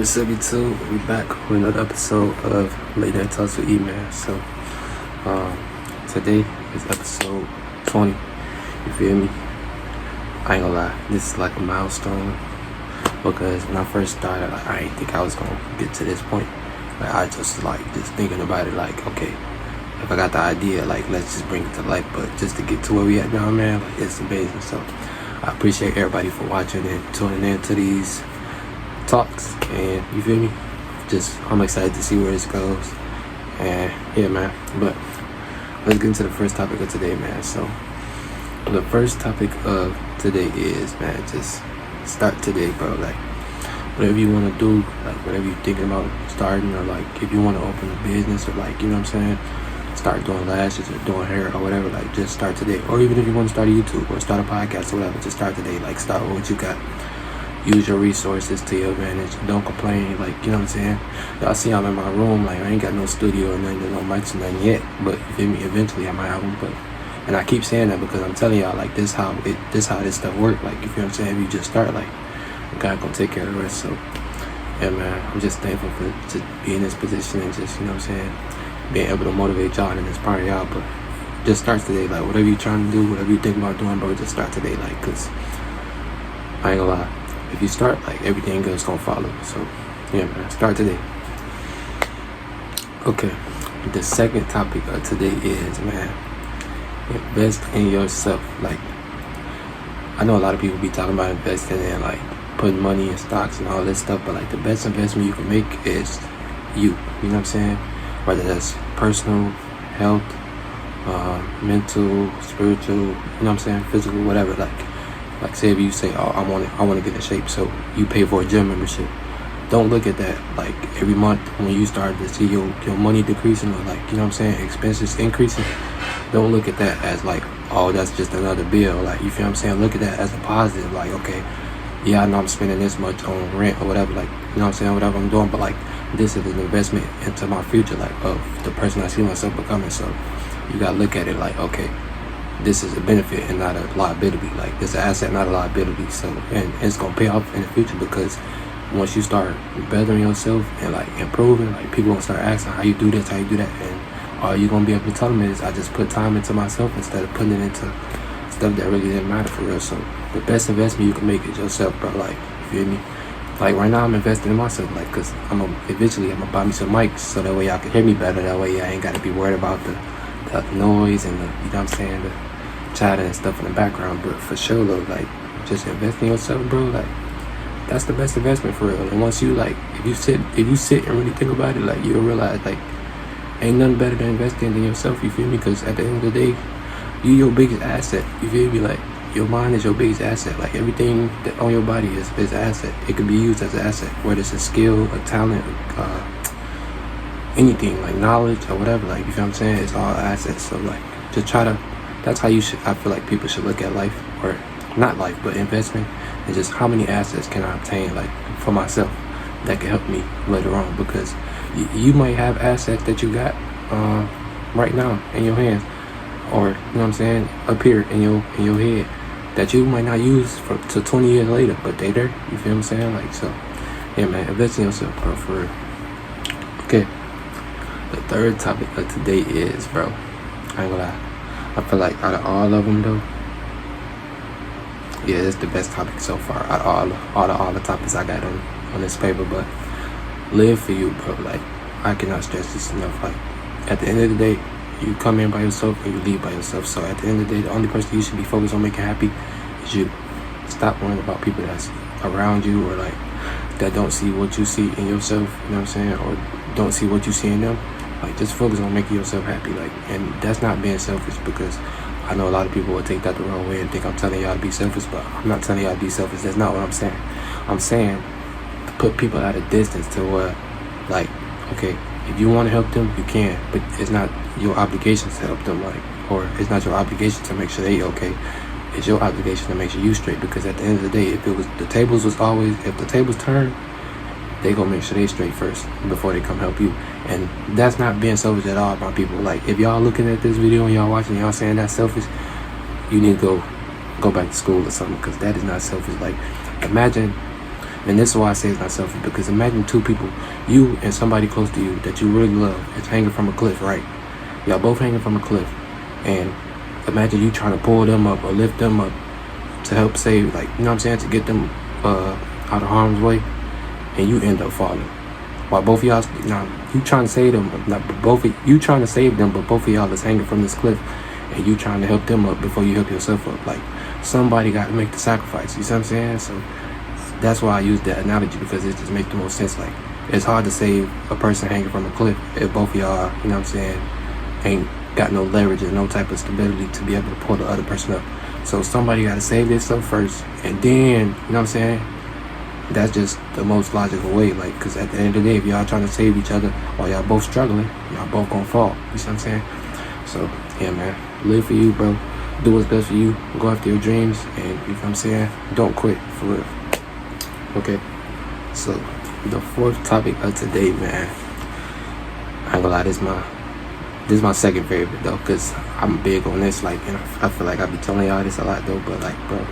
What's up, YouTube? We back with another episode of Late Night Talks with E-Man. So, today is episode 20. You feel me? I ain't gonna lie, this is like a milestone because when I first started, I didn't think I was gonna get to this point. I just thinking about it, okay, if I got the idea, let's just bring it to life. But just to get to where we at now, man, it's amazing. So, I appreciate everybody for watching and tuning in to these talks, and you feel me, I'm excited to see where this goes. And yeah, man, but let's get into the first topic of today, man. So the first topic of today is, man, just start today, bro. Whatever you want to do, whatever you're thinking about starting, or if you want to open a business, or you know what I'm saying, start doing lashes or doing hair or whatever, just start today. Or even if you want to start a YouTube or start a podcast or whatever, just start today. Start with what you got. Use your resources to your advantage. Don't complain, you know what I'm saying? Y'all see I'm in my room, I ain't got no studio or nothing, no mics or nothing yet. But you feel me? Eventually I might have one. But and I keep saying that because I'm telling y'all, this how this stuff work. You feel what I'm saying? If you just start, God gonna take care of the rest. So yeah, man, I'm just thankful to be in this position and just, you know what I'm saying, being able to motivate y'all and inspire y'all. But just start today. Whatever you trying to do, whatever you think about doing, bro, just start today. Cause I ain't gonna lie, if you start, everything good's gonna follow. So yeah, man, start today. Okay, the second topic of today is, man, invest in yourself. I know a lot of people be talking about investing in putting money in stocks and all this stuff, but the best investment you can make is you. You know what I'm saying? Whether that's personal, health, mental, spiritual, you know what I'm saying, physical, whatever. Say if you say, oh, I want to get in shape, so you pay for a gym membership. Don't look at that every month when you start to see your money decreasing, or you know what I'm saying, expenses increasing. Don't look at that as oh, that's just another bill. You feel what I'm saying? Look at that as a positive. Okay, yeah, I know I'm spending this much on rent or whatever, you know what I'm saying, whatever I'm doing, but this is an investment into my future, of the person I see myself becoming. So you gotta look at it okay, this is a benefit and not a liability. This is an asset, not a liability. So, and it's gonna pay off in the future, because once you start bettering yourself and improving, people gonna start asking how you do this, how you do that, and all you're gonna be able to tell them is, I just put time into myself instead of putting it into stuff that really didn't matter for real. So the best investment you can make is yourself, bro. You feel me? Right now I'm investing in myself, cause eventually I'm gonna buy me some mics so that way y'all can hear me better. That way I ain't gotta be worried about the noise and the, you know what I'm saying, the chatting and stuff in the background. But for sure though, just invest in yourself, bro. That's the best investment for real. And once you if you sit and really think about it, you'll realize ain't nothing better than investing in yourself. You feel me? Because at the end of the day, you your biggest asset. You feel me? Your mind is your biggest asset. Everything that on your body is an asset. It can be used as an asset, whether it's a skill, a talent, anything, knowledge or whatever. You feel what I'm saying? It's all assets. So just try to, that's how you should, I feel people should look at life, or not life, but investment, and just how many assets can I obtain for myself that can help me later on. Because you might have assets that you got right now in your hands, or you know what I'm saying, up here in your head, that you might not use to 20 years later, but they there. You feel what I'm saying? So yeah, man, invest in yourself, bro, for real. Okay, the third topic of today is, bro, I ain't gonna lie, I feel out of all of them though, yeah, it's the best topic so far out of all the topics I got on this paper. But live for you, bro. I cannot stress this enough. At the end of the day, you come in by yourself and you leave by yourself. So at the end of the day, the only person you should be focused on making happy is you. Stop worrying about people that's around you, or that don't see what you see in yourself, you know what I'm saying, or don't see what you see in them. Just focus on making yourself happy. And that's not being selfish, because I know a lot of people will take that the wrong way and think I'm telling y'all to be selfish, but I'm not telling y'all to be selfish. That's not what I'm saying. I'm saying to put people at a distance to where, okay, if you want to help them, you can, but it's not your obligation to help them, or it's not your obligation to make sure they okay. It's your obligation to make sure you straight, because at the end of the day, if the tables turn, they gonna make sure they straight first before they come help you. And that's not being selfish at all, my people. If y'all looking at this video and y'all watching, y'all saying that's selfish, you need to go back to school or something, because that is not selfish. Imagine And this is why I say it's not selfish, because imagine two people, you and somebody close to you that you really love, is hanging from a cliff, right? Y'all both hanging from a cliff. And imagine you trying to pull them up or lift them up to help save, like, you know what I'm saying, to get them out of harm's way, and you end up falling. While both of y'all, now you trying to save them, you trying to save them, but both of y'all is hanging from this cliff, and you trying to help them up before you help yourself up. Like, somebody got to make the sacrifice. You see what I'm saying? So that's why I use that analogy, because it just makes the most sense. Like, it's hard to save a person hanging from a cliff if both of y'all, you know what I'm saying, ain't got no leverage and no type of stability to be able to pull the other person up. So somebody got to save themselves first, and then, you know what I'm saying, that's just the most logical way. Like, because at the end of the day, if y'all trying to save each other while y'all both struggling, y'all both gonna fall. You see what I'm saying? So yeah, man, live for you, bro. Do what's best for you. Go after your dreams, and you know what I'm saying, don't quit, for real. Okay, so the fourth topic of today, man, I ain't gonna lie, this is my second favorite though, because I'm big on this. Like, you know, I feel like I be telling y'all this a lot though, but like, bro,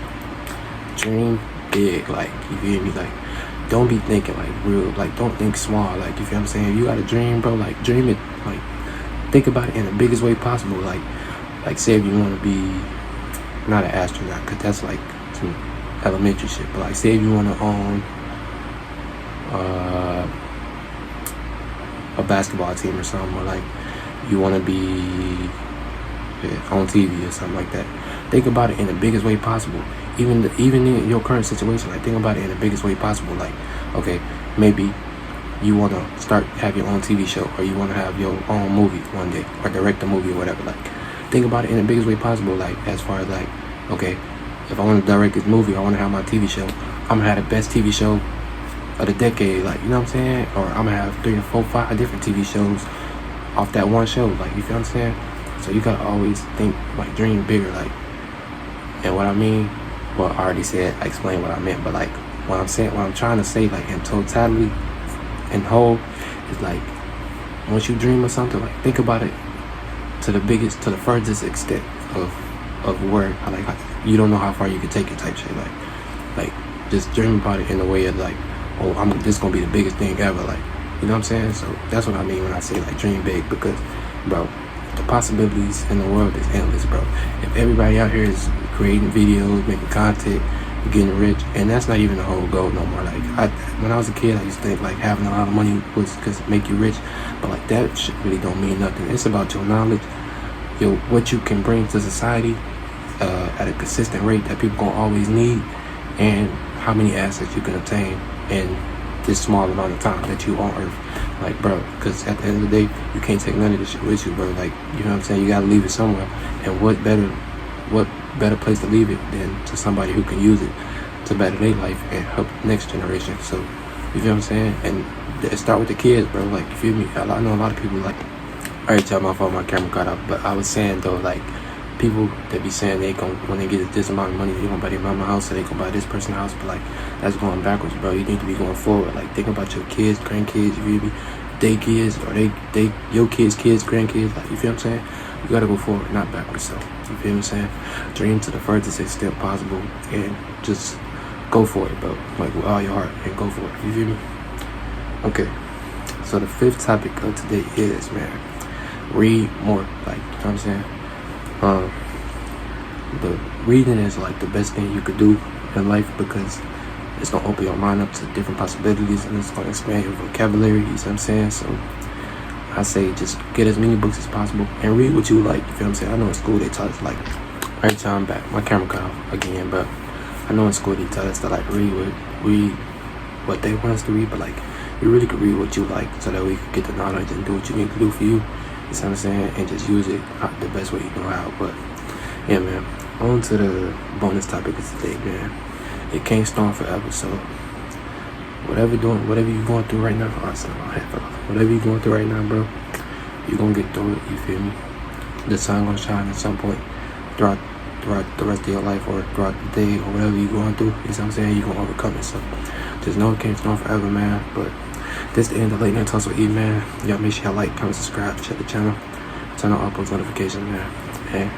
dream big. Like, you feel me? Like, don't be thinking like real, like, don't think small. Like, you feel what I'm saying? If you got a dream, bro, like, dream it. Like, think about it in the biggest way possible. Like say if you want to be not an astronaut, because that's like some elementary shit, but like, say if you want to own a basketball team or something, or like you want to be on TV or something like that. Think about it in the biggest way possible. Even in your current situation, like, think about it in the biggest way possible. Like, okay, maybe you want to start have your own TV show, or you want to have your own movie one day, or direct a movie or whatever. Like, think about it in the biggest way possible. Like, as far as like, okay, if I want to direct this movie, I want to have my TV show, I'm gonna have the best TV show of the decade. Like, you know what I'm saying? Or I'm gonna have 3 or 4, 5 different TV shows off that one show. Like, you feel what I'm saying? So you gotta always think, like, dream bigger. Like, and what I mean, well, I already said, I explained what I meant, but like, what I'm trying to say, like, in totality and whole, is like, once you dream of something, like, think about it to the furthest extent of where, like, you don't know how far you can take it type shit. Like just dream about it in a way of like, oh, this gonna be the biggest thing ever. Like, you know what I'm saying? So that's what I mean when I say, like, dream big, because, bro, the possibilities in the world is endless, bro. If everybody out here is creating videos, making content, getting rich, and that's not even the whole goal no more. Like, when I was a kid, I used to think like having a lot of money was because it make you rich, but like, that shit really don't mean nothing. It's about your knowledge, what you can bring to society at a consistent rate that people gonna always need, and how many assets you can obtain in this small amount of time that you on Earth. Like, bro, because at the end of the day, you can't take none of this shit with you, bro. Like, you know what I'm saying? You gotta leave it somewhere, and what better place to leave it than to somebody who can use it to better their life and help the next generation. So, you feel what I'm saying? And start with the kids, bro. Like, you feel me? I know a lot of people, like, I already tell my phone, my camera cut out, but I was saying though, like, people that be saying they gon', when they get this amount of money, they gonna buy their mama house, or they gonna buy this person's house, but like, that's going backwards, bro. You need to be going forward. Like, think about your kids, grandkids, you feel me? They kids, or they your kids, grandkids. Like, you feel what I'm saying? You gotta go forward, not backwards. So, you feel what I'm saying? Dream to the furthest extent possible, and just go for it, bro. Like, with all your heart, and go for it. You feel me? Okay. So the fifth topic of today is, man, read more. Like, you know what I'm saying? The reading is like the best thing you could do in life, because it's gonna open your mind up to different possibilities, and it's gonna expand your vocabulary. You see what I'm saying? So I say just get as many books as possible and read what you like. You feel what I'm saying? I know in school they taught us, like, every time back, my camera cut off again, but I know in school they taught us to like read what they want us to read, but like, you really could read what you like, so that we could get the knowledge and do what you need to do for you. You see what I'm saying? And just use it the best way you know how. But yeah, man, on to the bonus topic of today, man. It can't storm forever, so whatever you're going through right now, whatever you're going through right now, bro, you're gonna get through it. You feel me? The sun gonna shine at some point throughout the rest of your life, or throughout the day, or whatever you're going through. You know what I'm saying? You're gonna overcome it. So just know it can't storm forever, man. But this is the end of Late Night Talks with E, man. Y'all make sure y'all like, comment, subscribe, check the channel, turn on all post notifications, man. And